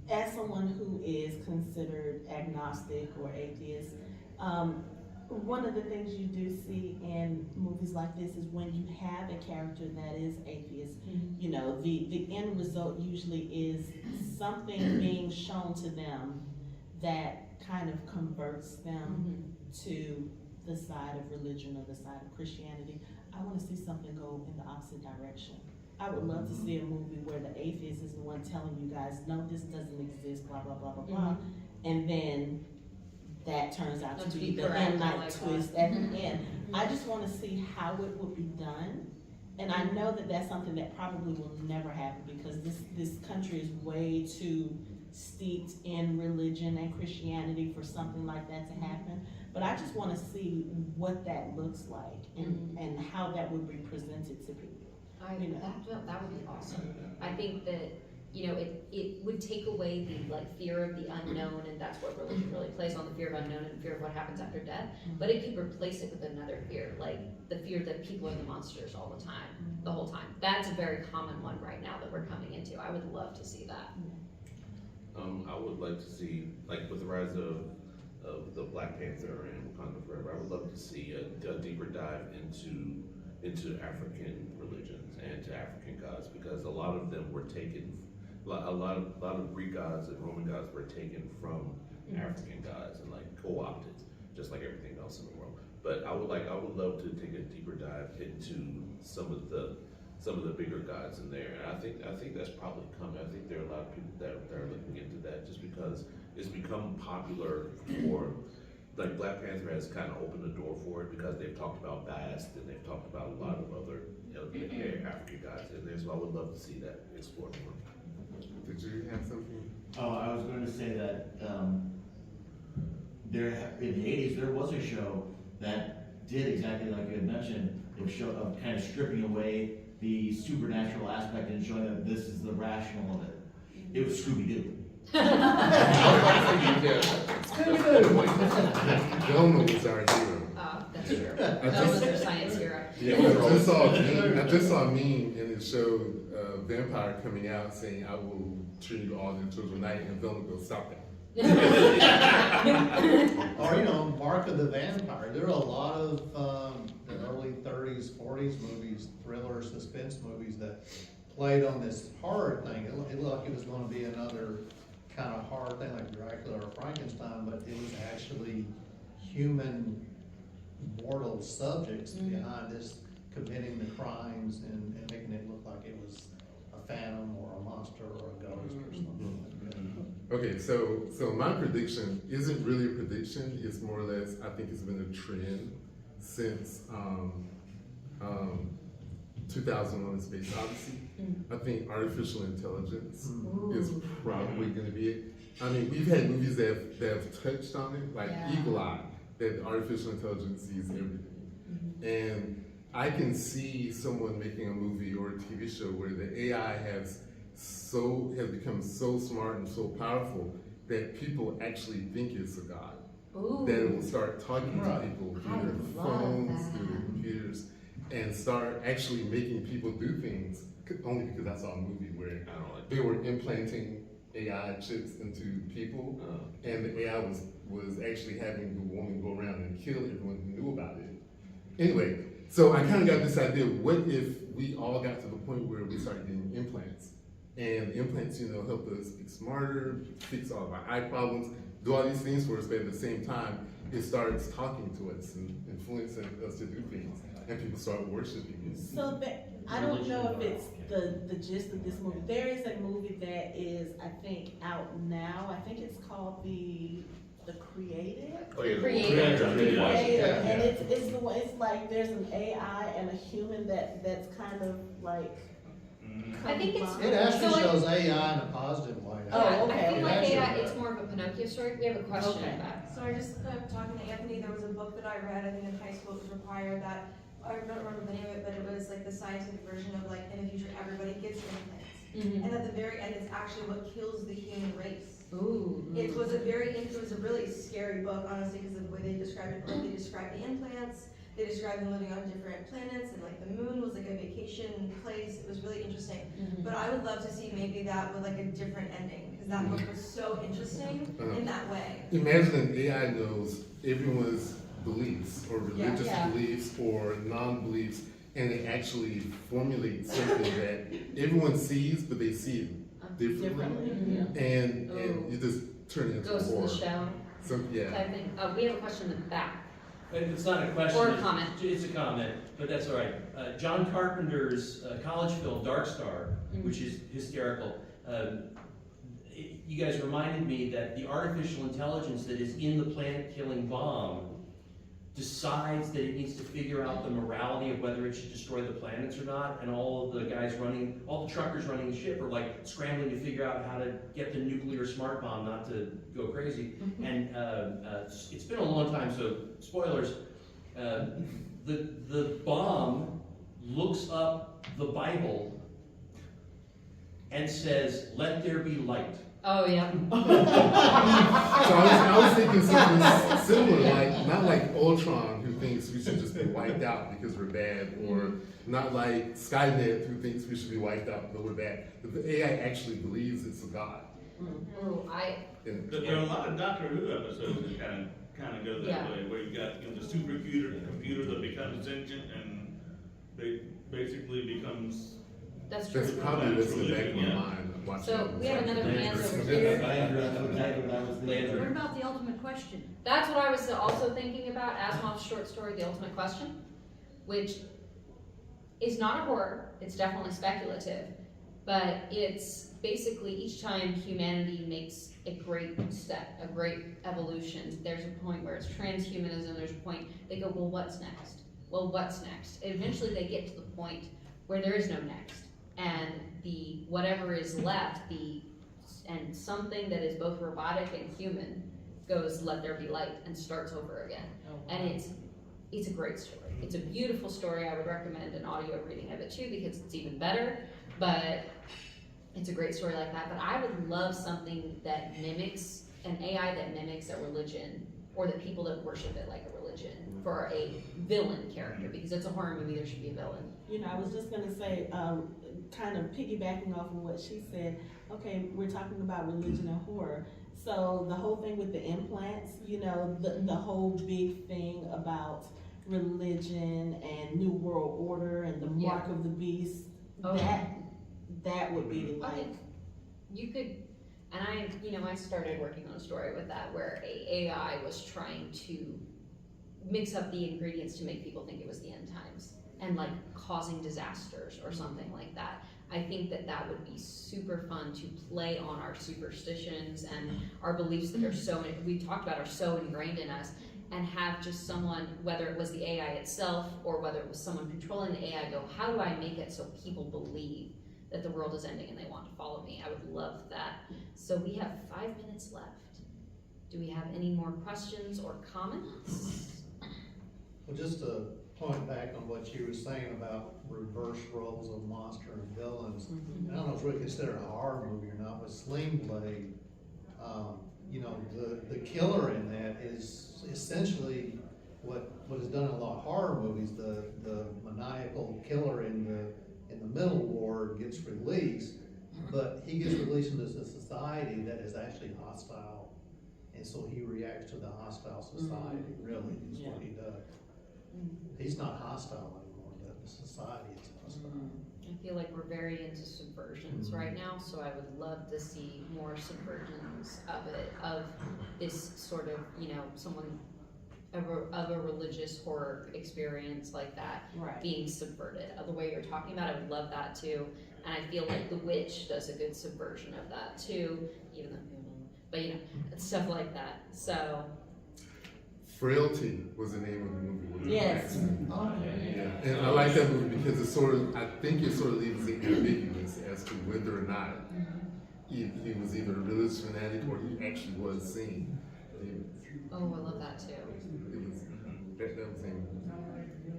As someone who is considered agnostic or atheist, one of the things you do see in movies like this is when you have a character that is atheist, the end result usually is something being shown to them that kind of converts them to the side of religion or the side of Christianity. I want to see something go in the opposite direction. I would love to see a movie where the atheist is the one telling you guys, no, this doesn't exist, blah, blah, blah, blah, blah. And then that turns out to be the end night twist at the end. I just want to see how it would be done. And I know that that's something that probably will never happen, because this country is way too steeped in religion and Christianity for something like that to happen. But I just want to see what that looks like and how that would be presented to people. That would be awesome. I think that, it would take away the fear of the unknown, and that's what religion really plays on, the fear of unknown and fear of what happens after death. But it could replace it with another fear, like the fear that people are the monsters all the time, the whole time. That's a very common one right now that we're coming into. I would love to see that. I would like to see, with the rise of the Black Panther and Wakanda Forever, I would love to see a deeper dive into African religions and to African gods, because a lot of them were taken, a lot of Greek gods and Roman gods were taken from African gods and co-opted, just like everything else in the world. But I would love to take a deeper dive into some of the bigger gods in there. And I think that's probably coming. I think there are a lot of people that are looking into that, just because it's become popular for like Black Panther has kind of opened the door for it because they've talked about Bast and they've talked about a lot of other African guys in there, so I would love to see that explored more. Did you have something? Oh, I was going to say that in the '80s there was a show that did exactly like you had mentioned, of kind of stripping away the supernatural aspect and showing that this is the rational of it. It was Scooby-Doo. Velma was our hero. That's true. I That just- was their science hero. I just saw a meme and it showed a vampire coming out saying, "I will treat all your children night," and Velma goes, "Stop that." Or, you know, Mark of the Vampire. There are a lot of the early 30s, 40s movies, thriller, suspense movies that played on this horror thing. It looked like it was going to be another kind of horror thing like Dracula or Frankenstein, but it was actually human mortal subjects behind this committing the crimes and making it look like it was a phantom or a monster or a ghost or something like that. Okay, so my prediction isn't really a prediction. It's more or less, I think it's been a trend since 2001: A Space Odyssey. I think artificial intelligence is probably going to be it. I mean, we've had movies that have touched on it, like Yeah. Eagle Eye, that artificial intelligence sees everything. And I can see someone making a movie or a TV show where the AI has become so smart and so powerful that people actually think it's a god. Ooh. That it will start talking to Right. people through I their love phones, that. through their computers, and start actually making people do things. Only because I saw a movie where I don't like they were implanting AI chips into people, and the AI was actually having the woman go around and kill everyone who knew about it. Anyway, so I kind of got this idea: what if we all got to the point where we started getting implants, and the implants, help us be smarter, fix all of our eye problems, do all these things for us, but at the same time, it starts talking to us and influencing us to do things, and people start worshiping it. So I don't know if it's the gist of this movie. There is a movie that is, I think, out now. I think it's called The Creative. Oh, yeah, Creator. And it's the way, it's like there's an AI and a human that's kind of like. I think it's- It actually So, like- shows AI in a positive light. Oh, Yeah, okay. I feel like Actually, AI, it's more of a Pinocchio story. We have a question Okay. about that. So I just, talking to Anthony, there was a book that I read, I think in high school, it was required that, I don't remember the name of it, but it was like the scientific version of like, in the future, everybody gets implants. And at the very end, it's actually what kills the human race. Ooh. It was a really scary book, honestly, because of the way they described it. Like, they described the implants, they described them living on different planets, and like the moon was like a vacation place. It was really interesting. But I would love to see maybe that with like a different ending, because that book was so interesting in that way. Imagine an AI knows everyone's beliefs or religious Yeah. beliefs or non-beliefs, and it actually formulates something that everyone sees, but they see it differently. Differently, And you just turn it into Ghost in horror. the shell Yeah. type thing. We have a question in the back. It's not a question. Or a it's- comment. It's a comment, but that's all right. John Carpenter's college film, Dark Star, which is hysterical. You guys reminded me that the artificial intelligence that is in the planet-killing bomb decides that it needs to figure out the morality of whether it should destroy the planets or not, and all of the guys running, all the truckers running the ship are like scrambling to figure out how to get the nuclear smart bomb not to go crazy. And it's been a long time, so spoilers. The bomb looks up the Bible and says, "Let there be light." Oh, yeah. So I was thinking something similar, like not like Ultron, who thinks we should just be wiped out because we're bad, or not like Skynet, who thinks we should be wiped out because we're bad. But the AI actually believes it's a god. Ooh, There are a lot of Doctor Who episodes that kind of go that Yeah. way, where you've got the computer that becomes sentient and basically becomes. that's true. That's probably what's in the back of my Yeah. mind. Watching So it. we have another hand over I here. agree, I know exactly what I was thinking. What about the ultimate question? That's what I was also thinking about. Asimov's short story, The Ultimate Question, which is not a horror. It's definitely speculative, but it's basically each time humanity makes a great step, a great evolution, there's a point where it's transhumanism, there's a point they go, well, what's next? Well, what's next? Eventually they get to the point where there is no next. And the whatever is left, and something that is both robotic and human goes, let there be light, and starts over again. And it's a great story. It's a beautiful story. I would recommend an audio reading of it too, because it's even better. But it's a great story like that. But I would love something that mimics, an AI that mimics a religion, or that people that worship it like a religion, for a villain character, because it's a horror movie, there should be a villain. You know, I was just gonna say, kind of piggybacking off of what she said, okay, we're talking about religion and horror. So the whole thing with the implants, you know, the whole big thing about religion and New World Order and the mark of the beast, that would be like. You could, and I started working on a story with that where a AI was trying to mix up the ingredients to make people think it was the end times and like causing disasters or something like that. I think that would be super fun to play on our superstitions and our beliefs that are we talked about, are so ingrained in us, and have just someone, whether it was the AI itself or whether it was someone controlling the AI, go, how do I make it so people believe that the world is ending and they want to follow me? I would love that. So we have 5 minutes left. Do we have any more questions or comments? Well, just to point back on what you were saying about reverse roles of monster and villains, I don't know if we consider it a horror movie or not, but Sling Blade, you know, the killer in that is essentially what is done in a lot of horror movies. The maniacal killer in the middle ward gets released, but he gets released into a society that is actually hostile, and so he reacts to the hostile society. Really, is what he does. He's not hostile anymore, but the society is hostile. I feel like we're very into subversions right now, so I would love to see more subversions of it, of this sort of, you know, someone of a religious horror experience like that being subverted. The way you're talking about it, I would love that too. And I feel like The Witch does a good subversion of that too, even though, but you know, stuff like that. So. Frailty was the name of the movie. Yes. Yeah. And I like that movie because it sort of, I think it sort of leaves it ambiguous as to whether or not he was either a religious fanatic or he actually was seeing demons. Oh, I love that too. That was him.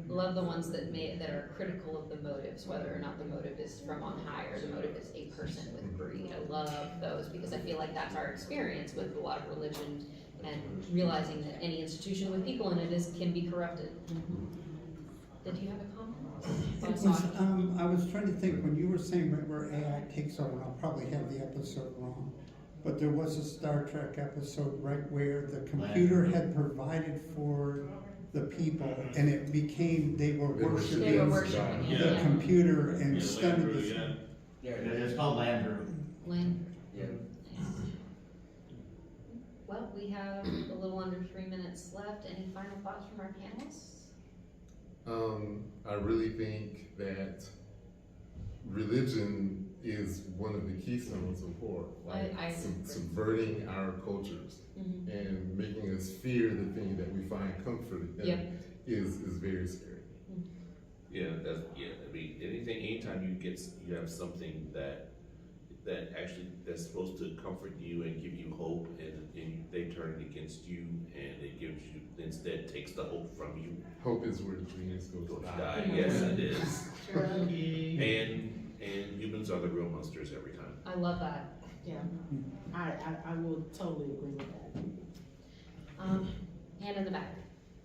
Love the ones that are critical of the motives, whether or not the motive is from on high or the motive is a person with greed. I love those because I feel like that's our experience with a lot of religion, and realizing that any institution with people in it can be corrupted. Did you have a comment? I was trying to think, when you were saying right where AI takes over, and I'll probably have the episode wrong, but there was a Star Trek episode right where the computer had provided for the people, and it became, they were worshiping the computer and studied this. Yeah, it's called Landru. Landru. Yeah. Well, we have a little under 3 minutes left. Any final thoughts from our panelists? I really think that religion is one of the keystones of horror, like subverting our cultures and making us fear the thing that we find comfort in is very scary. Yeah, I mean, anytime you have something that's supposed to comfort you and give you hope, and they turn it against you, and it gives you, instead takes the hope from you. Hope is where dreams go to die. Yes, it is. And humans are the real monsters every time. I love that. Yeah, I will totally agree with that. Hand in the back.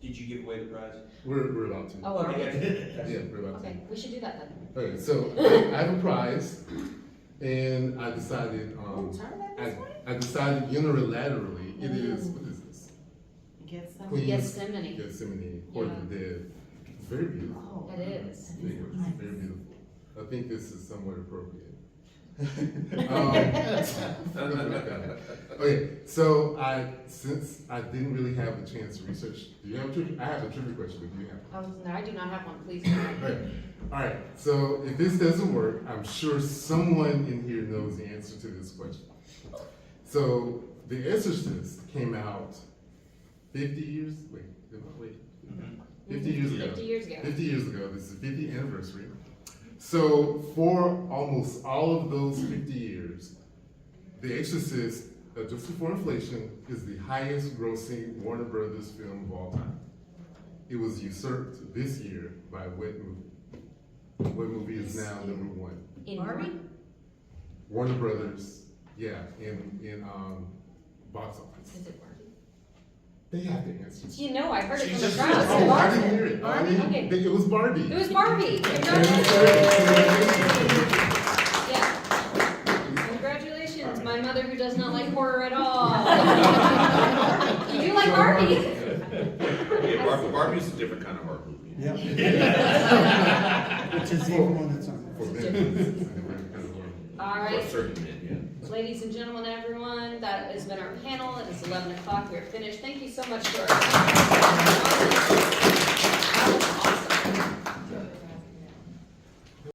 Did you give away the prize? We're about to. Oh, are we? Yeah, we're about to. Okay, we should do that then. Okay, so I have a prize, and I decided, I decided unilaterally, it is, what is this? Gethsemane, Court of the Dead. It's very beautiful. It is. Very beautiful. I think this is somewhat appropriate. Okay, so since I didn't really have the chance to research, do you have a trivia? I have a trivia question, but do you have one? Oh, no, I do not have one, please. Okay. All right, so if this doesn't work, I'm sure someone in here knows the answer to this question. So, The Exorcist came out 50 years, wait, 50 years ago. 50 years ago. 50 years ago, this is the 50th anniversary. So, for almost all of those 50 years, The Exorcist, adjusted for inflation, is the highest grossing Warner Brothers film of all time. It was usurped this year by what movie? What movie is now number one? In Barbie? Warner Brothers, yeah, in box office. Is it Barbie? They have the answers. You know, I heard it She from the just- crowd. Oh, I didn't hear it. Barbie? Okay. It was Barbie. It was Barbie. Yeah. Congratulations, my mother who does not like horror at all. You do like Barbie. Yeah, Barbie's a different kind of horror movie. Yeah. Which is even on its own. For men. All For right. certain men, yeah. Ladies and gentlemen, everyone, that has been our panel. It is 11 o'clock. We are finished. Thank you so much to our